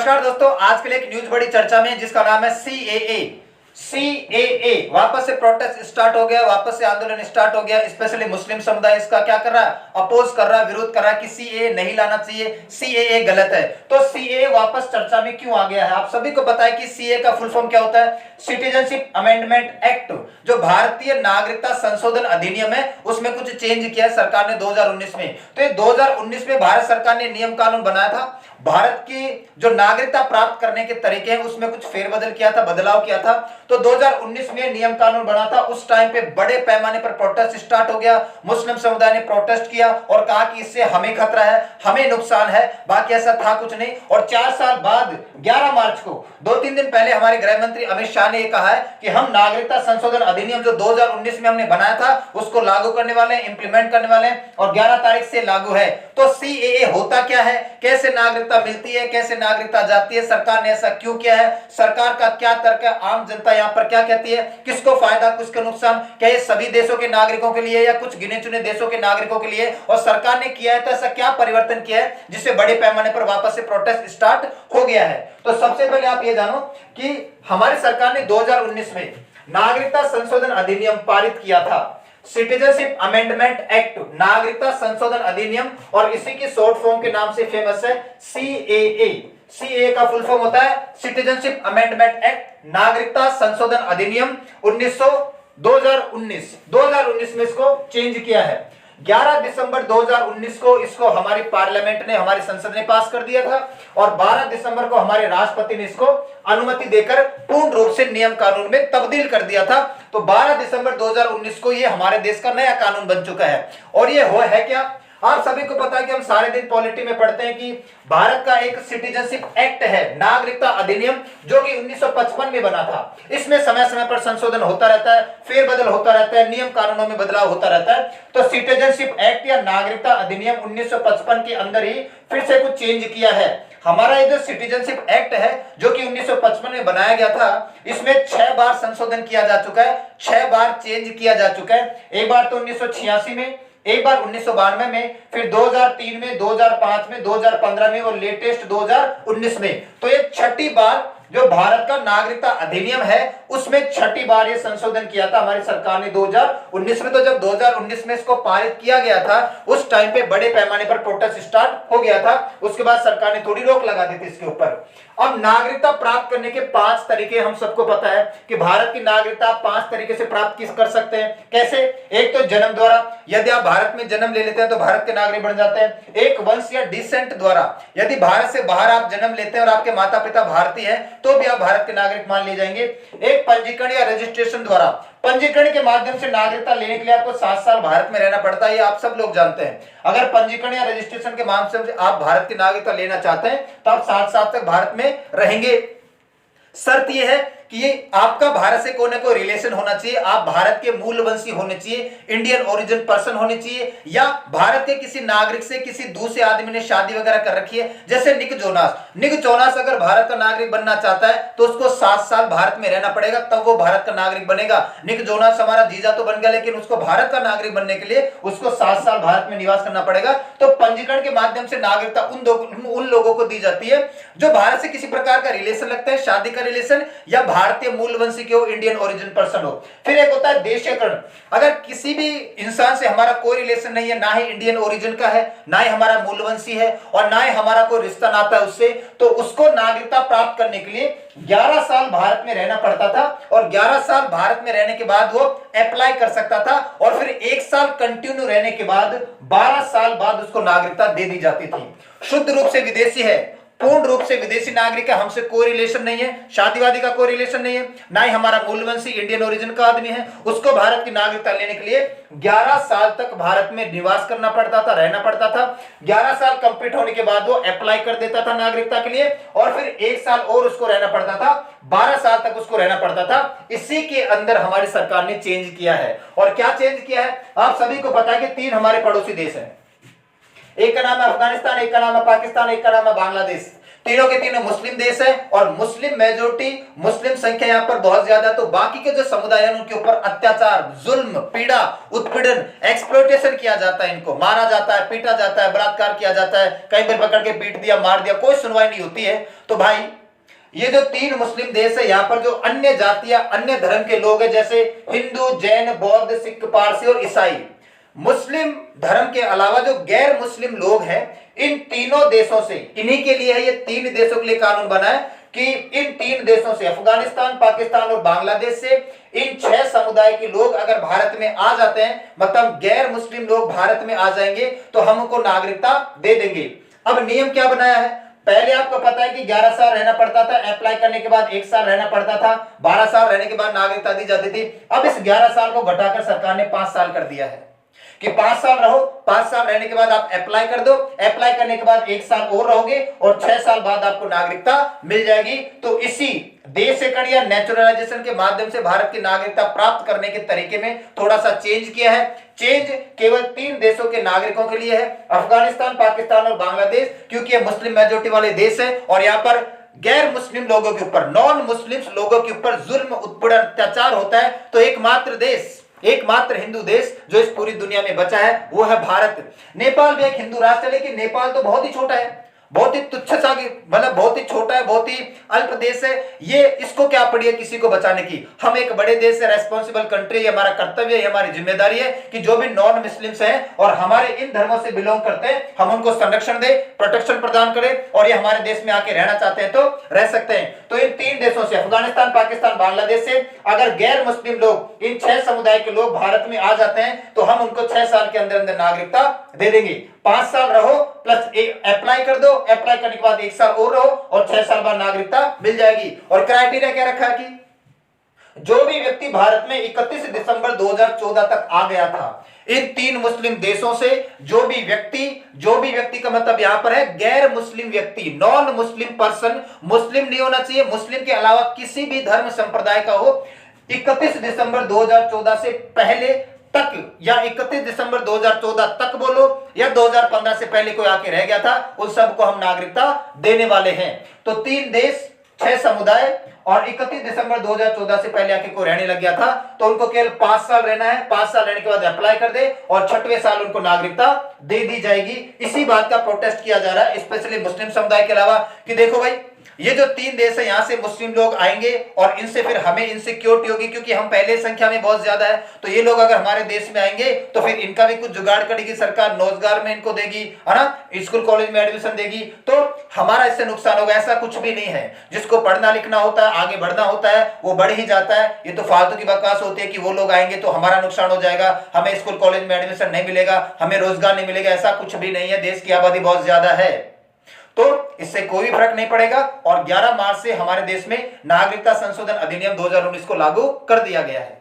नमस्कार दोस्तों, आज के लिए एक न्यूज बड़ी चर्चा में जिसका नाम है सीएए। सीएए वापस से प्रोटेस्ट स्टार्ट हो गया, वापस से आंदोलन स्टार्ट हो गया। स्पेशली मुस्लिम समुदाय इसका क्या कर रहा है, अपोज कर रहा है, विरोध कर रहा है कि सीएए नहीं लाना चाहिए, सीएए गलत है। तो सीएए वापस चर्चा में क्यों आ गया है? आप सभी को पता है कि सीएए का फुल फॉर्म क्या होता है। सिटीजनशिप अमेंडमेंट एक्ट, जो भारतीय नागरिकता संशोधन अधिनियम है, उसमें कुछ चेंज किया है सरकार ने 2019 में। तो ये 2019 में भारत सरकार ने नियम कानून बनाया था। भारत की जो नागरिकता प्राप्त करने के तरीके हैं उसमें कुछ फेरबदल किया था, बदलाव किया था। तो 2019 में नियम कानून बना था। उस टाइम पे बड़े पैमाने पर प्रोटेस्ट स्टार्ट हो गया। मुस्लिम समुदाय ने प्रोटेस्ट किया और कहा कि इससे हमें खतरा है, हमें नुकसान है। बाकी ऐसा था कुछ नहीं। और 4 साल बाद 11 मार्च को, 2-3 दिन पहले, हमारे गृह मंत्री अमित शाह ने यह कहा है कि हम नागरिकता संशोधन अधिनियम जो 2019 में हमने बनाया था उसको लागू करने वाले हैं, इंप्लीमेंट करने वाले हैं और 11 तारीख से लागू है। तो सीएए होता क्या है, कैसे नागरिकता मिलती है, कैसे नागरिकता जाती है, सरकार ने ऐसा क्यों किया है, सरकार का क्या तर्क है, आम जनता यहाँ पर क्या कहती है, किसको फायदा किसको नुकसान, क्या ये सभी देशों के नागरिकों के लिए या कुछ गिने चुने देशों के नागरिकों के लिए, और सरकार ने किया है तो ऐसा क्या परिवर्तन किया है जिससे बड़े पैमाने पर वापस से प्रोटेस्ट स्टार्ट हो गया है। तो सबसे पहले आप ये जानो कि हमारी सरकार ने 2019 में नागरिकता संशोधन अधिनियम पारित किया था। सिटीजनशिप अमेंडमेंट एक्ट, नागरिकता संशोधन अधिनियम, और इसी की शॉर्ट फॉर्म के नाम से फेमस है सीएए। सीएए का फुल फॉर्म होता है सिटीजनशिप अमेंडमेंट एक्ट, नागरिकता संशोधन अधिनियम 2019 में इसको चेंज किया है। 11 दिसंबर 2019 को इसको हमारी पार्लियामेंट ने, हमारी संसद ने पास कर दिया था और 12 दिसंबर को हमारे राष्ट्रपति ने इसको अनुमति देकर पूर्ण रूप से नियम कानून में तब्दील कर दिया था। तो 12 दिसंबर 2019 को ये हमारे देश का नया कानून बन चुका है। और ये है क्या, आप सभी को पता है कि हम सारे दिन पॉलिटी में पढ़ते हैं कि भारत का एक सिटीजनशिप एक्ट है, नागरिकता अधिनियम, जो कि 1955 में बना था। इसमें समय समय पर संशोधन होता रहता है, फेरबदल होता रहता है, नियम कानूनों में बदलाव होता रहता है। तो सिटीजनशिप एक्ट या नागरिकता अधिनियम 1955 के अंदर ही फिर से कुछ चेंज किया है। हमारा ये जो सिटीजनशिप एक्ट है जो कि 1955 में बनाया गया था, इसमें 6 बार संशोधन किया जा चुका है, 6 बार चेंज किया जा चुका है। एक बार तो 1986 में, एक बार 1992 में, फिर 2003 में, 2005 में, 2015 में और लेटेस्ट 2019 में। तो ये 6ठी बार जो भारत का नागरिकता अधिनियम है उसमें 6ठी बार ये संशोधन किया था हमारी सरकार ने 2019 में। तो जब 2019 में इसको पारित किया गया था उस टाइम पे बड़े पैमाने पर प्रोटेस्ट स्टार्ट हो गया था। उसके बाद सरकार ने थोड़ी रोक लगा दी थी इसके ऊपर। अब नागरिकता प्राप्त करने के 5 तरीके हम सबको पता है कि भारत की नागरिकता 5 तरीके से प्राप्त कर सकते हैं। कैसे? एक तो जन्म द्वारा, यदि आप भारत में जन्म ले लेते हैं तो भारत के नागरिक बन जाते हैं। एक वंश या डिसेंट द्वारा, यदि भारत से बाहर आप जन्म लेते हैं और आपके माता पिता भारतीय हैं तो भी आप भारत के नागरिक मान लिए जाएंगे। एक पंजीकरण या रजिस्ट्रेशन द्वारा, पंजीकरण के माध्यम से नागरिकता लेने के लिए आपको 7 साल भारत में रहना पड़ता है, ये आप सब लोग जानते हैं। अगर पंजीकरण या रजिस्ट्रेशन के माध्यम से आप भारत की नागरिकता लेना चाहते हैं तो आप 7 साल तक भारत में रहेंगे। शर्त यह है कि ये आपका भारत से कोई ना कोई रिलेशन होना चाहिए, आप भारत के मूलवंशी होने चाहिए, इंडियन ओरिजिन पर्सन होने चाहिए, या भारत के किसी नागरिक से किसी दूसरे आदमी ने शादी वगैरह कर रखी है। जैसे निक जोनास अगर भारत का नागरिक बनना चाहता है तो उसको 7 साल भारत में रहना पड़ेगा, तब वो भारत का नागरिक बनेगा। निक जोनास हमारा जीजा तो बन गया, लेकिन उसको भारत का नागरिक बनने के लिए उसको 7 साल भारत में निवास करना पड़ेगा। तो पंजीकरण के माध्यम से नागरिकता उन लोगों को दी जाती है जो भारत से किसी प्रकार का रिलेशन लगता है, शादी का रिलेशन, या भारतीय मूलवंशी के हो, इंडियन ओरिजिन पर्सन हो। फिर एक होता है देशीयकरण, अगर किसी भी इंसान से हमारा कोई रिलेशन नहीं है, ना ही इंडियन ओरिजिन का है, ना ही हमारा मूलवंशी है और ना ही हमारा कोई रिश्ता नाता है उससे, तो उसको नागरिकता प्राप्त करने के लिए 11 साल भारत में रहना पड़ता था और 11 साल भारत में रहने के बाद वो अप्लाई कर सकता था और फिर 1 साल कंटिन्यू रहने के बाद 12 साल बाद उसको नागरिकता दे दी जाती थी। शुद्ध रूप से विदेशी है, पूर्ण रूप से विदेशी नागरिक है, हमसे कोई रिलेशन नहीं है, शादीवादी का कोई रिलेशन नहीं है, ना ही हमारा मूलवंशी इंडियन ओरिजिन का आदमी है, उसको भारत की नागरिकता लेने के लिए 11 साल तक भारत में निवास करना पड़ता था, रहना पड़ता था। 11 साल कंप्लीट होने के बाद वो अप्लाई कर देता था नागरिकता के लिए और फिर 1 साल और उसको रहना पड़ता था, 12 साल तक उसको रहना पड़ता था। इसी के अंदर हमारी सरकार ने चेंज किया है। और क्या चेंज किया है? आप सभी को पता है कि 3 हमारे पड़ोसी देश हैं, एक का नाम है अफगानिस्तान, एक का नाम है पाकिस्तान, एक का नाम है बांग्लादेश। तीनों के तीनों मुस्लिम देश है और मुस्लिम मेजोरिटी, मुस्लिम संख्या यहां पर बहुत ज्यादा, तो बाकी के जो समुदाय हैं उनके ऊपर अत्याचार, जुल्म, पीड़ा, उत्पीड़न, एक्सप्लॉइटेशन किया जाता है, इनको मारा जाता है, पीटा जाता है, बलात्कार किया जाता है, कहीं पर पकड़ के पीट दिया, मार दिया, कोई सुनवाई नहीं होती है। तो भाई ये जो तीन मुस्लिम देश है, यहां पर जो अन्य जातियां, अन्य धर्म के लोग हैं, जैसे हिंदू, जैन, बौद्ध, सिख, पारसी और ईसाई, मुस्लिम धर्म के अलावा जो गैर मुस्लिम लोग हैं, इन तीनों देशों से, इन्हीं के लिए है, ये तीन देशों के लिए कानून बना है कि इन तीन देशों से, अफगानिस्तान, पाकिस्तान और बांग्लादेश से, इन 6 समुदाय के लोग अगर भारत में आ जाते हैं, मतलब गैर मुस्लिम लोग भारत में आ जाएंगे, तो हम उनको नागरिकता दे देंगे। अब नियम क्या बनाया है? पहले आपको पता है कि 11 साल रहना पड़ता था, अप्लाई करने के बाद 1 साल रहना पड़ता था, 12 साल रहने के बाद नागरिकता दी जाती थी। अब इस 11 साल को घटाकर सरकार ने 5 साल कर दिया है कि 5 साल रहो, 5 साल रहने के बाद आप अप्लाई कर दो, अप्लाई करने के बाद 1 साल और रहोगे और 6 साल बाद आपको नागरिकता मिल जाएगी। तो इसी देशीकरण या नेचुरलाइजेशन के माध्यम से भारत की नागरिकता प्राप्त करने के तरीके में थोड़ा सा चेंज किया है। चेंज केवल 3 देशों के नागरिकों के लिए है, अफगानिस्तान, पाकिस्तान और बांग्लादेश, क्योंकि ये मुस्लिम मेजोरिटी वाले देश है और यहां पर गैर मुस्लिम लोगों के ऊपर, नॉन मुस्लिम्स लोगों के ऊपर जुल्म, उत्पीड़न, अत्याचार होता है। तो एकमात्र देश, एकमात्र हिंदू देश जो इस पूरी दुनिया में बचा है वो है भारत। नेपाल भी एक हिंदू राष्ट्र है, लेकिन नेपाल तो बहुत ही छोटा है, बहुत ही तुच्छ सा, मतलब बहुत ही छोटा है, बहुत ही अल्प देश है। ये इसको क्या पड़ी है किसी को बचाने की? हम एक बड़े देश से, रेस्पॉन्सिबल कंट्री, ये हमारा कर्तव्य है, हमारी जिम्मेदारी है कि जो भी नॉन मुस्लिम्स हैं और हमारे इन धर्मों से बिलोंग करते हैं, हम उनको संरक्षण दे, प्रोटेक्शन प्रदान करें और ये हमारे देश में आके रहना चाहते हैं तो रह सकते हैं। तो इन 3 देशों से, अफगानिस्तान, पाकिस्तान, बांग्लादेश से अगर गैर मुस्लिम लोग, इन 6 समुदाय के लोग भारत में आ जाते हैं तो हम उनको 6 साल के अंदर अंदर नागरिकता दे देंगे। 5 साल रहो प्लस अप्लाई कर दो, अप्लाई करने के बाद 1 साल और रहो और 6 साल बाद नागरिकता मिल जाएगी। और क्राइटेरिया क्या रखा है कि जो भी व्यक्ति भारत में 31 दिसंबर 2014 तक आ गया था, इन 3 मुस्लिम देशों से जो भी व्यक्ति का मतलब यहां पर है गैर मुस्लिम व्यक्ति, नॉन मुस्लिम पर्सन, मुस्लिम नहीं होना चाहिए, मुस्लिम के अलावा किसी भी धर्म संप्रदाय का हो, 31 दिसंबर 2014 से पहले तक या 31 दिसंबर 2014 तक बोलो या 2015 से पहले कोई आके रह गया था, उन सबको हम नागरिकता देने वाले हैं। तो 3 देश, 6 समुदाय और 31 दिसंबर 2014 से पहले आके कोई रहने लग गया था तो उनको केवल 5 साल रहना है। 5 साल रहने के बाद अप्लाई कर दे और 6वें साल उनको नागरिकता दे दी जाएगी। इसी बात का प्रोटेस्ट किया जा रहा है, स्पेशली मुस्लिम समुदाय के अलावा, कि देखो भाई ये जो 3 देश है, यहां से मुस्लिम लोग आएंगे और इनसे फिर हमें इनसिक्योरिटी होगी, क्योंकि हम पहले संख्या में बहुत ज्यादा है। तो ये लोग अगर हमारे देश में आएंगे तो फिर इनका भी कुछ जुगाड़ करेगी सरकार, रोजगार में इनको देगी, है ना, स्कूल कॉलेज में एडमिशन देगी, तो हमारा इससे नुकसान होगा। ऐसा कुछ भी नहीं है। जिसको पढ़ना लिखना होता है, आगे बढ़ना होता है, वो बढ़ ही जाता है। ये तो फालतू की बकवास होती है कि वो लोग आएंगे तो हमारा नुकसान हो जाएगा, हमें स्कूल कॉलेज में एडमिशन नहीं मिलेगा, हमें रोजगार नहीं मिलेगा। ऐसा कुछ भी नहीं है। देश की आबादी बहुत ज्यादा है तो इससे कोई फर्क नहीं पड़ेगा। और 11 मार्च से हमारे देश में नागरिकता संशोधन अधिनियम 2019 को लागू कर दिया गया है।